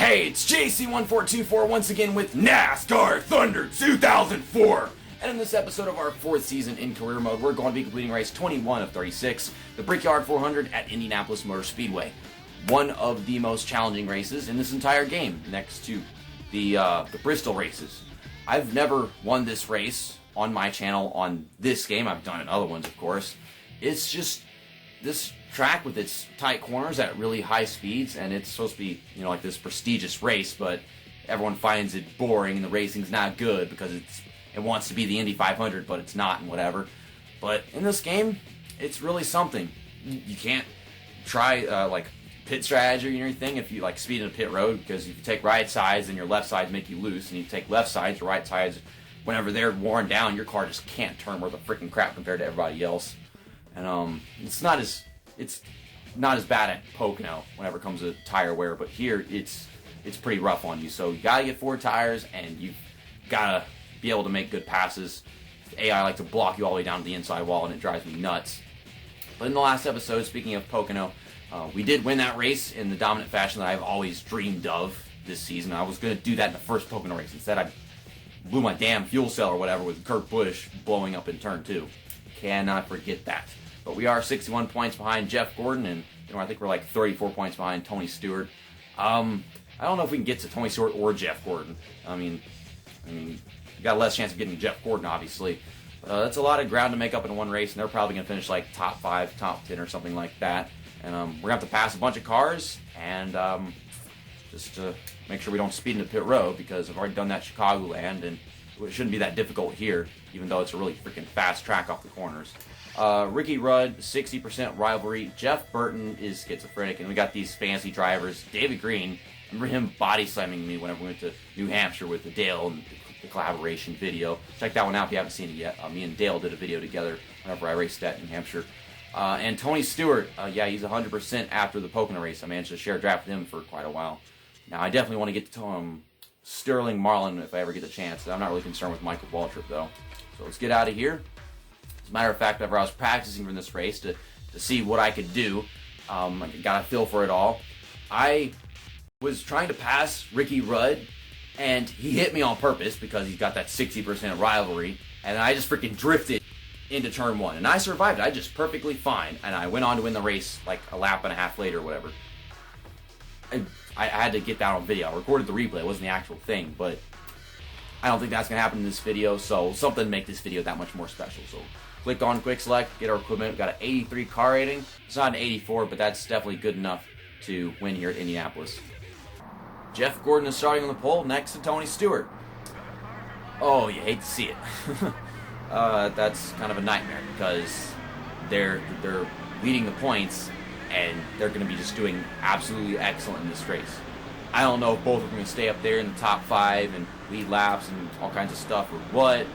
Hey, it's JC1424 once again with NASCAR Thunder 2004. And in this episode of our 4th season in career mode, we're going to be completing race 21 of 36, the Brickyard 400 at Indianapolis Motor Speedway. One of the most challenging races in this entire game, next to the Bristol races. I've never won this race on my channel on this game. I've done it in other ones, of course. It's just this track with its tight corners at really high speeds, and it's supposed to be, like this prestigious race, but everyone finds it boring and the racing's not good because it wants to be the Indy 500, but it's not and whatever. But in this game, it's really something. You can't try like pit strategy or anything if you speed in a pit road, because if you take right sides, then your left sides make you loose, and you take left sides or right sides, whenever they're worn down, your car just can't turn worth a freaking crap compared to everybody else. And it's not as bad at Pocono whenever it comes to tire wear, but here it's pretty rough on you. So you gotta get 4 tires, and you've gotta be able to make good passes. The AI like to block you all the way down to the inside wall, and it drives me nuts. But in the last episode, speaking of Pocono, we did win that race in the dominant fashion that I've always dreamed of this season. I was gonna do that in the first Pocono race. Instead, I blew my damn fuel cell or whatever with Kurt Busch blowing up in turn 2. Cannot forget that. But we are 61 points behind Jeff Gordon, and I think we're like 34 points behind Tony Stewart. I don't know if we can get to Tony Stewart or Jeff Gordon. I mean, you got a less chance of getting to Jeff Gordon, obviously. That's a lot of ground to make up in one race, and they're probably going to finish like top 5, top 10 or something like that. And we're going to have to pass a bunch of cars, and just to make sure we don't speed into pit road, because I've already done that Chicagoland, and it shouldn't be that difficult here, even though it's a really freaking fast track off the corners. Ricky Rudd, 60% rivalry. Jeff Burton is schizophrenic, and we got these fancy drivers. David Green, remember him body slamming me whenever we went to New Hampshire with the Dale and the collaboration video. Check that one out if you haven't seen it yet. Me and Dale did a video together whenever I raced at New Hampshire. And Tony Stewart, yeah, he's 100% after the Pocono race. I managed to share a draft with him for quite a while. Now, I definitely want to get to Sterling Marlin if I ever get the chance. I'm not really concerned with Michael Waltrip, though. So let's get out of here. As a matter of fact, whenever I was practicing for this race to see what I could do, I got a feel for it all. I was trying to pass Ricky Rudd, and he hit me on purpose because he's got that 60% rivalry, and I just freaking drifted into turn 1, and I survived it. I just perfectly fine, and I went on to win the race like a lap and a half later or whatever. I had to get that on video. I recorded the replay. It wasn't the actual thing, but I don't think that's going to happen in this video, so something to make this video that much more special. So click on Quick Select, get our equipment. We've got an 83 car rating. It's not an 84, but that's definitely good enough to win here at Indianapolis. Jeff Gordon is starting on the pole next to Tony Stewart. Oh, you hate to see it. That's kind of a nightmare because they're leading the points, and they're going to be just doing absolutely excellent in this race. I don't know if both are going to stay up there in the top 5 and lead laps and all kinds of stuff or what.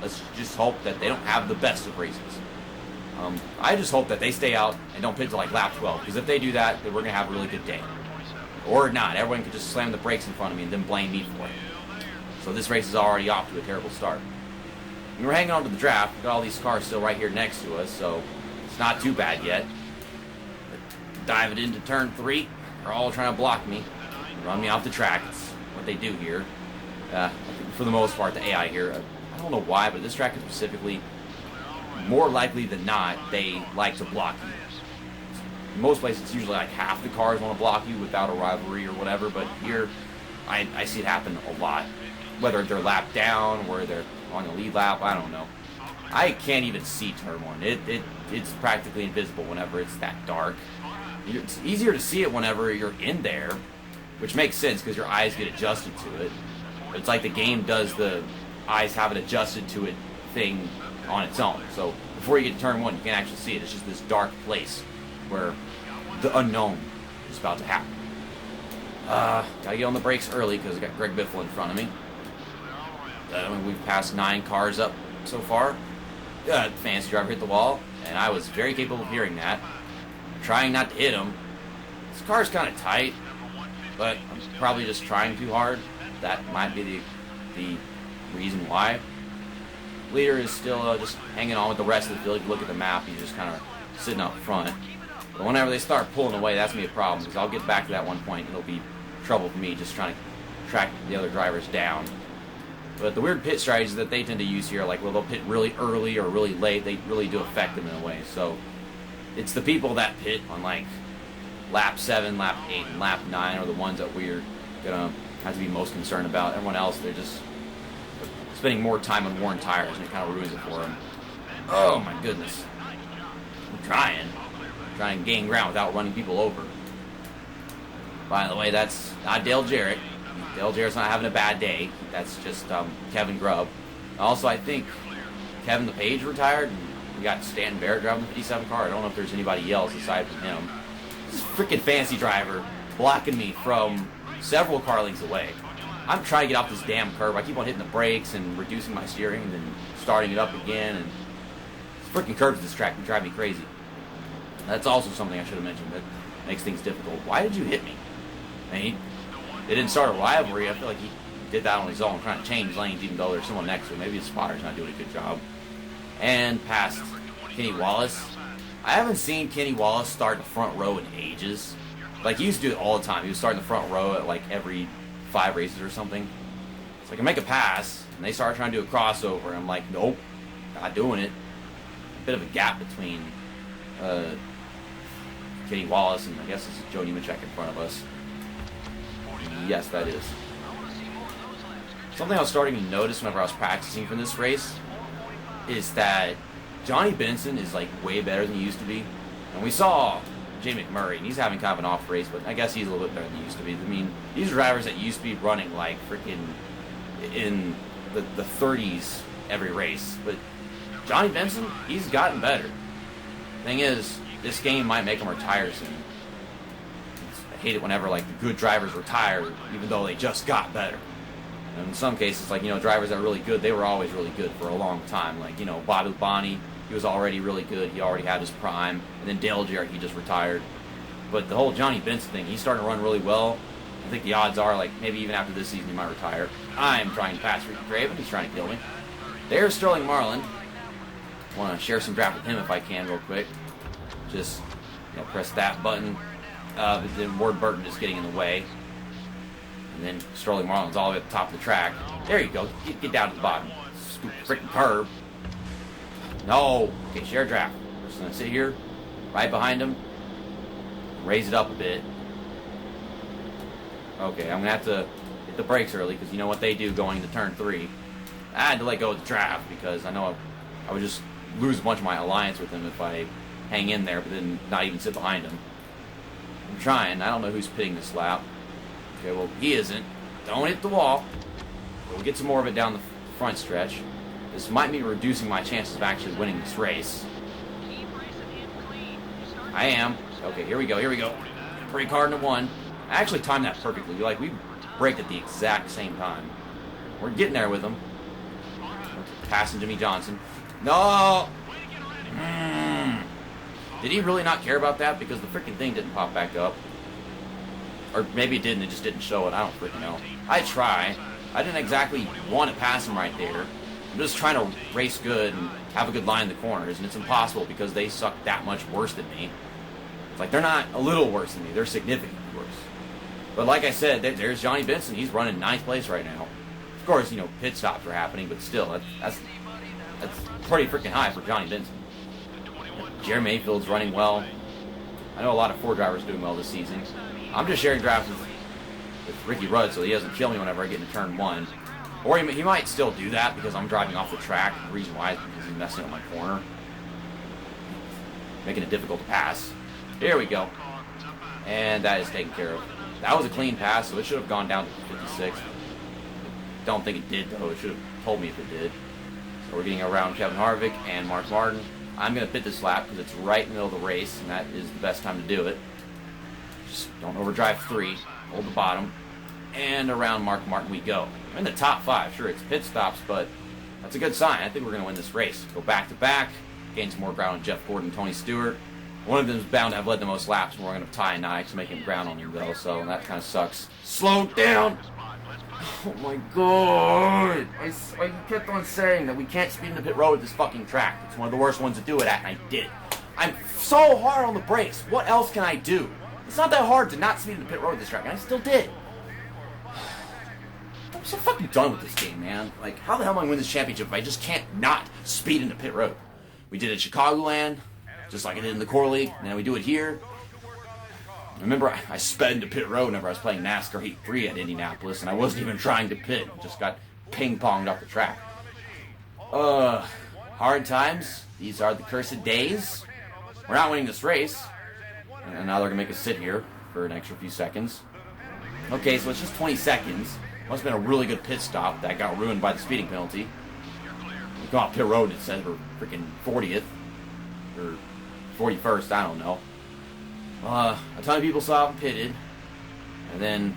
Let's just hope that they don't have the best of races. I just hope that they stay out and don't pit to like lap 12, because if they do that, then we're going to have a really good day. Or not. Everyone could just slam the brakes in front of me and then blame me for it. So this race is already off to a terrible start. And we're hanging on to the draft. We've got all these cars still right here next to us, so it's not too bad yet. Dive it into turn 3. They're all trying to block me, run me off the track. It's what they do here. For the most part, the AI here, I don't know why, but this track is specifically, more likely than not, they like to block you. In most places, it's usually like half the cars want to block you without a rivalry or whatever, but here, I see it happen a lot. Whether they're lapped down, or they're on the lead lap, I don't know. I can't even see turn 1. It's practically invisible whenever it's that dark. It's easier to see it whenever you're in there, which makes sense because your eyes get adjusted to it. But it's like the game does the eyes have it adjusted to it thing on its own. So before you get to turn 1, you can't actually see it. It's just this dark place where the unknown is about to happen. Gotta get on the brakes early because I got Greg Biffle in front of me. We've passed 9 cars up so far. Fancy driver hit the wall, and I was very capable of hearing that. Trying not to hit him. This car's kind of tight, but I'm probably just trying too hard. That might be the reason why. Leader is still just hanging on with the rest of the field. If you look at the map, he's just kind of sitting up front. But whenever they start pulling away, that's going to be a problem, because I'll get back to that one point, and it'll be trouble for me just trying to track the other drivers down. But the weird pit strategies that they tend to use here, like, well, they'll pit really early or really late, they really do affect them in a way. So it's the people that pit on, like, lap 7, lap 8, and lap 9 are the ones that we're going to have to be most concerned about. Everyone else, they're just spending more time on worn tires, and it kind of ruins it for them. Oh, my goodness. I'm trying to gain ground without running people over. By the way, that's not Dale Jarrett. Dale Jarrett's not having a bad day. That's just Kevin Grubb. Also, I think Kevin LePage retired, and we got Stanton Barrett driving the 57 car. I don't know if there's anybody else aside from him. This freaking fancy driver blocking me from several car lengths away. I'm trying to get off this damn curve. I keep on hitting the brakes and reducing my steering and then starting it up again. And this freaking curves at this track can drive me crazy. That's also something I should have mentioned that makes things difficult. Why did you hit me? I mean, it didn't start a rivalry. I feel like he did that on his own, trying to change lanes even though there's someone next to him. Maybe his spotter's not doing a good job. And past Kenny Wallace. I haven't seen Kenny Wallace start in the front row in ages. Like, he used to do it all the time. He would start in the front row at, like, every 5 races or something. So I can make a pass, and they start trying to do a crossover, and I'm like, nope, not doing it. A bit of a gap between Kenny Wallace and I guess this is Joe Nemechek in front of us. Yes, that is. Something I was starting to notice whenever I was practicing for this race is that Johnny Benson is, like, way better than he used to be. And we saw Jay McMurray, and he's having kind of an off race, but I guess he's a little bit better than he used to be. I mean, these are drivers that used to be running, like, freaking in the 30s every race. But Johnny Benson, he's gotten better. Thing is, this game might make him retire soon. I hate it whenever, like, the good drivers retire, even though they just got better. And in some cases, like, you know, drivers that are really good, they were always really good for a long time. Like, you know, Bobby Bonnie, he was already really good. He already had his prime. And then Dale Jarrett, he just retired. But the whole Johnny Benson thing, he's starting to run really well. I think the odds are, like, maybe even after this season, he might retire. I'm trying to pass Ricky Craven. He's trying to kill me. There's Sterling Marlin. I want to share some draft with him if I can real quick. Just, you know, press that button. But then Ward Burton just getting in the way. And then Sterling Marlin's all the way at the top of the track. There you go. Get down to the bottom. Stupid freaking curve. No. Okay, share draft. We're just going to sit here, right behind him. Raise it up a bit. Okay, I'm going to have to hit the brakes early because you know what they do going into turn 3. I had to let go of the draft because I know I would just lose a bunch of my alliance with him if I hang in there but then not even sit behind him. I'm trying. I don't know who's pitting this lap. Okay, well, he isn't. Don't hit the wall. We'll get some more of it down the front stretch. This might mean reducing my chances of actually winning this race. I am. Okay, here we go. Brake hard into 1. I actually timed that perfectly. Like, we braked at the exact same time. We're getting there with him. Passing Jimmy Johnson. No! Did he really not care about that? Because the freaking thing didn't pop back up. Or maybe it did and it just didn't show it. I don't freaking know. I try. I didn't exactly want to pass him right there. I'm just trying to race good and have a good line in the corners. And it's impossible because they suck that much worse than me. It's like they're not a little worse than me. They're significantly worse. But like I said, there's Johnny Benson. He's running 9th place right now. Of course, you know, pit stops are happening. But still, that's pretty freaking high for Johnny Benson. Jerry Mayfield's running well. I know a lot of Ford drivers doing well this season. I'm just sharing drafts with Ricky Rudd so he doesn't kill me whenever I get into turn 1. Or he might still do that because I'm driving off the track. The reason why is because he's messing up my corner. Making it difficult to pass. Here we go. And that is taken care of. That was a clean pass, so it should have gone down to 56. Don't think it did, though. It should have told me if it did. So we're getting around Kevin Harvick and Mark Martin. I'm going to pit this lap because it's right in the middle of the race, and that is the best time to do it. Just don't overdrive 3. Hold the bottom. And around Mark Martin we go. We're in the top 5. Sure, it's pit stops, but that's a good sign. I think we're going to win this race. Go back to back. Gain some more ground on Jeff Gordon and Tony Stewart. One of them is bound to have led the most laps, and we're going to tie a Nikes, making ground on you, though, so that kind of sucks. Slow down! Oh my god! I kept on saying that we can't speed in the pit road with this fucking track. It's one of the worst ones to do it at, and I did. I'm so hard on the brakes. What else can I do? It's not that hard to not speed in the pit road with this track, and I still did. I'm so fucking done with this game, man. Like, how the hell am I going to win this championship if I just can't not speed into pit road? We did it at Chicagoland, just like I did in the Core League, and then we do it here. Remember, I sped into pit road whenever I was playing NASCAR Heat 3 at Indianapolis, and I wasn't even trying to pit. Just got ping-ponged off the track. Hard times. These are the cursed days. We're not winning this race. And now they're going to make us sit here for an extra few seconds. Okay, so it's just 20 seconds. Must have been a really good pit stop that got ruined by the speeding penalty. We go out pit road and it says we're freaking 40th. Or 41st, I don't know. A ton of people saw it pitted. And then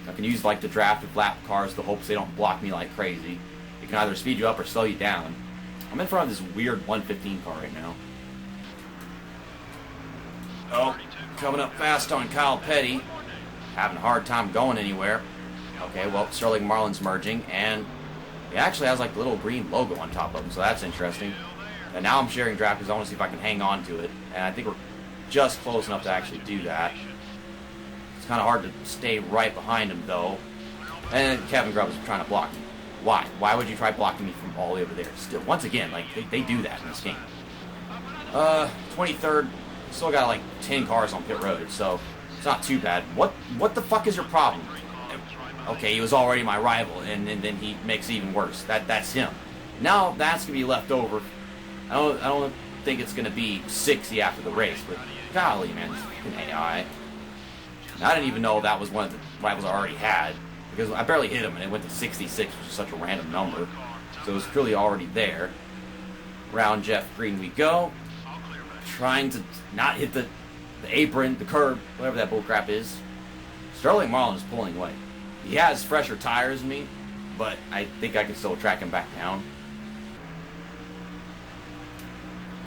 I can use like the draft of lap cars to hopes they don't block me like crazy. It can either speed you up or slow you down. I'm in front of this weird 115 car right now. Oh, coming up fast on Kyle Petty. Having a hard time going anywhere. Okay, well, Sterling Marlin's merging, and he actually has like the little green logo on top of him, so that's interesting. And now I'm sharing draft because I want to see if I can hang on to it. And I think we're just close enough to actually do that. It's kind of hard to stay right behind him, though. And Kevin Grubb is trying to block me. Why? Why would you try blocking me from all the way over there? Still, once again, like, they do that in this game. 23rd, still got like 10 cars on pit road, so it's not too bad. What the fuck is your problem? Okay, he was already my rival, and then he makes it even worse. That's him. Now that's gonna be left over. I don't think it's gonna be 60 after the race, but golly, man, this fucking AI. I didn't even know that was one of the rivals I already had, because I barely hit him and it went to 66, which is such a random number. So it was clearly already there. Round Jeff Green we go. Trying to not hit the apron, the curb, whatever that bullcrap is. Sterling Marlin is pulling away. He has fresher tires than me, but I think I can still track him back down.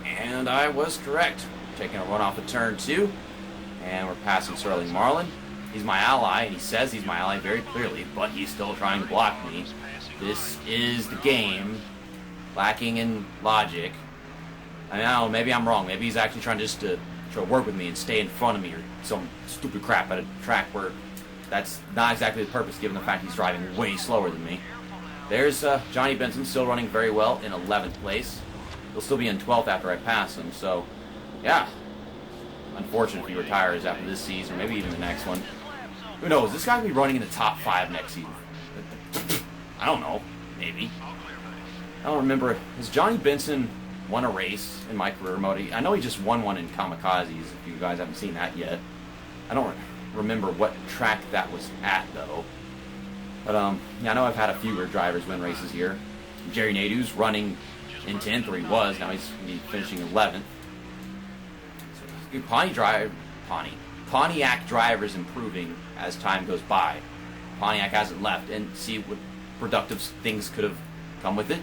And I was correct. Taking a run off of turn 2. And we're passing Sterling Marlin. He's my ally, and he says he's my ally very clearly, but he's still trying to block me. This is the game, lacking in logic. I don't know, maybe I'm wrong. Maybe he's actually trying just to work with me and stay in front of me or some stupid crap at a track where that's not exactly the purpose, given the fact he's driving way slower than me. There's Johnny Benson still running very well in 11th place. He'll still be in 12th after I pass him, so yeah. Unfortunate if he retires after this season, or maybe even the next one. Who knows? This guy will be running in the top 5 next season. I don't know. Maybe. I don't remember. Has Johnny Benson won a race in my career mode? I know he just won one in Kamikazes, if you guys haven't seen that yet. I don't remember what track that was at, though. But, yeah, I know I've had a few weird drivers win races here. Jerry Nadeau's running in 10th, or he was. Now he's finishing 11th. Pontiac drivers improving as time goes by. Pontiac hasn't left, and see what productive things could have come with it.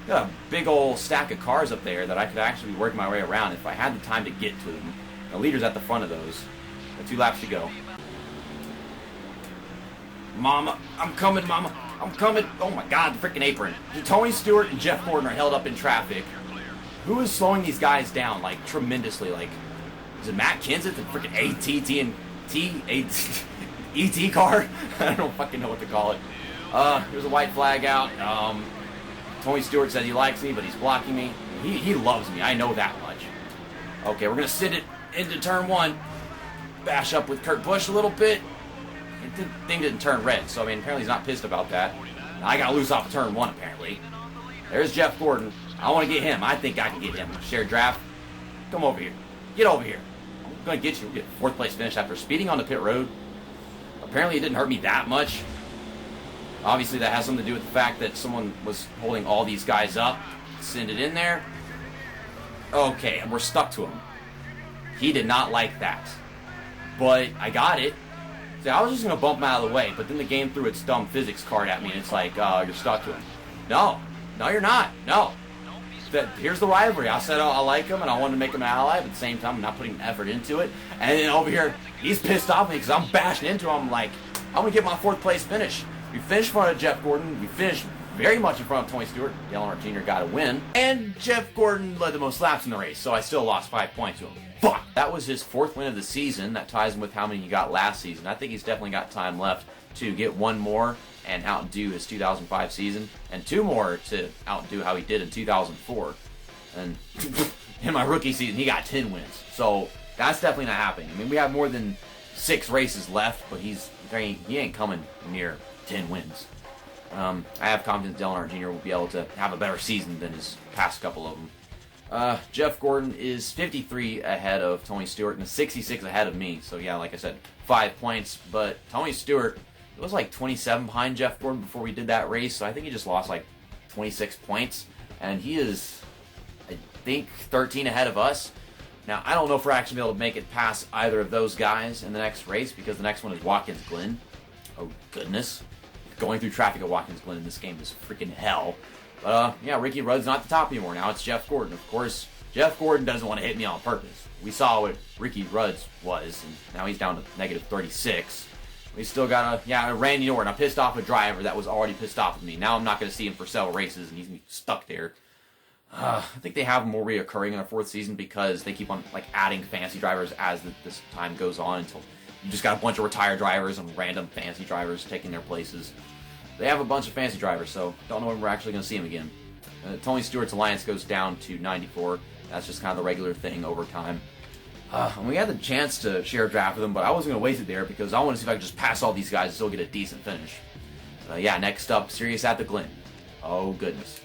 Got a big old stack of cars up there that I could actually work my way around if I had the time to get to them. The leader's at the front of those. Got 2 laps to go. Mama, I'm coming, Mama. I'm coming. Oh my God, the freaking apron. Tony Stewart and Jeff Gordon are held up in traffic. Who is slowing these guys down, like, tremendously? Like, is it Matt Kenseth, the freaking ET car? I don't fucking know what to call it. There's a white flag out. Tony Stewart says he likes me, but he's blocking me. He loves me. I know that much. Okay, we're going to sit it into turn 1. Bash up with Kurt Busch a little bit. The thing didn't turn red, so, I mean, apparently he's not pissed about that. Now, I got loose off of turn 1, apparently. There's Jeff Gordon. I want to get him. I think I can get him. Shared draft. Come over here. Get over here. I'm going to get you. We'll get 4th place finish after speeding on the pit road. Apparently it didn't hurt me that much. Obviously that has something to do with the fact that someone was holding all these guys up. Send it in there. Okay, and we're stuck to him. He did not like that. But I got it. See, I was just going to bump him out of the way, but then the game threw its dumb physics card at me, and it's like, you're stuck to him. No, you're not. No. Here's the rivalry. I said I like him, and I wanted to make him an ally, but at the same time, I'm not putting effort into it. And then over here, he's pissed off at me because I'm bashing into him. I'm like, I'm going to get my 4th place finish. We finished in front of Jeff Gordon. We finished very much in front of Tony Stewart. Dale Earnhardt Jr. got a win. And Jeff Gordon led the most laps in the race, so I still lost 5 points to him. Fuck! That was his 4th win of the season. That ties him with how many he got last season. I think he's definitely got time left to get 1 more and outdo his 2005 season, and 2 more to outdo how he did in 2004. And in my rookie season, he got 10 wins. So that's definitely not happening. I mean, we have more than 6 races left, but he ain't coming near 10 wins. I have confidence Dale Earnhardt Jr. will be able to have a better season than his past couple of them. Jeff Gordon is 53 ahead of Tony Stewart and 66 ahead of me. So yeah, like I said, 5 points. But Tony Stewart, it was like 27 behind Jeff Gordon before we did that race. So I think he just lost like 26 points. And he is, I think, 13 ahead of us. Now, I don't know if we're actually able to make it past either of those guys in the next race, because the next one is Watkins Glen. Oh, goodness. Going through traffic at Watkins Glen in this game is freaking hell. But, yeah, Ricky Rudd's not the top anymore. Now it's Jeff Gordon. Of course, Jeff Gordon doesn't want to hit me on purpose. We saw what Ricky Rudd's was, and now he's down to negative 36. We still got a Randy Norton. I pissed off a driver that was already pissed off with me. Now I'm not going to see him for several races, and he's going to be stuck there. I think they have more reoccurring in our 4th season because they keep on like adding fancy drivers as this time goes on until you just got a bunch of retired drivers and random fancy drivers taking their places. They have a bunch of fancy drivers, so don't know when we're actually going to see them again. Tony Stewart's alliance goes down to 94. That's just kind of the regular thing over time. And we had the chance to share a draft with them, but I wasn't going to waste it there because I want to see if I could just pass all these guys and still get a decent finish. Yeah, next up, Sirius at the Glen. Oh, goodness.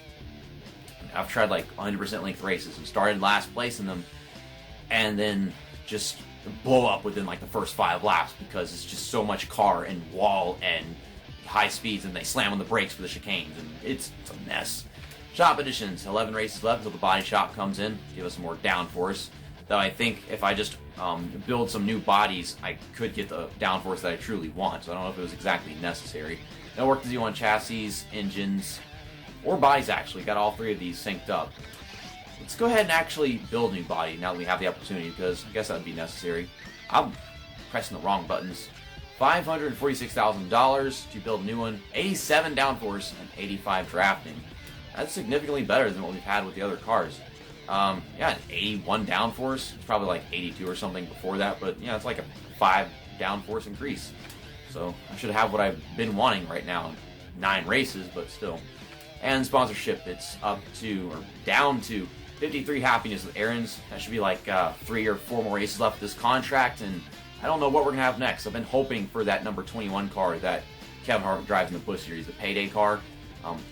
I've tried like 100% length races and started last place in them, and then just blow up within like the first 5 laps because it's just so much car and wall and high speeds, and they slam on the brakes for the chicanes, and it's a mess. Shop additions, 11 races left until the body shop comes in, give us some more downforce. Though I think if I just build some new bodies, I could get the downforce that I truly want, so I don't know if it was exactly necessary. No work to do on chassis, engines, or bodies actually. Got all 3 of these synced up. Let's go ahead and actually build a new body now that we have the opportunity, because I guess that would be necessary. I'm pressing the wrong buttons. $546,000 to build a new one, 87 downforce, and 85 drafting. That's significantly better than what we've had with the other cars. Yeah, 81 downforce. It's probably like 82 or something before that, but yeah, it's like a 5 downforce increase. So I should have what I've been wanting right now. 9 races, but still. And sponsorship, it's up to, or down to, 53 happiness with errands. That should be like 3 or 4 more races left of this contract, and I don't know what we're going to have next. I've been hoping for that number 21 car that Kevin Harvick drives in the Busch Series, the Payday car.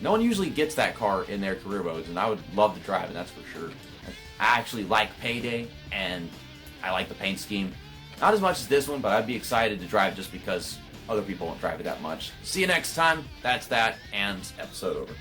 No one usually gets that car in their career modes, and I would love to drive it, that's for sure. I actually like Payday, and I like the paint scheme. Not as much as this one, but I'd be excited to drive just because other people won't drive it that much. See you next time. That's that, and episode over.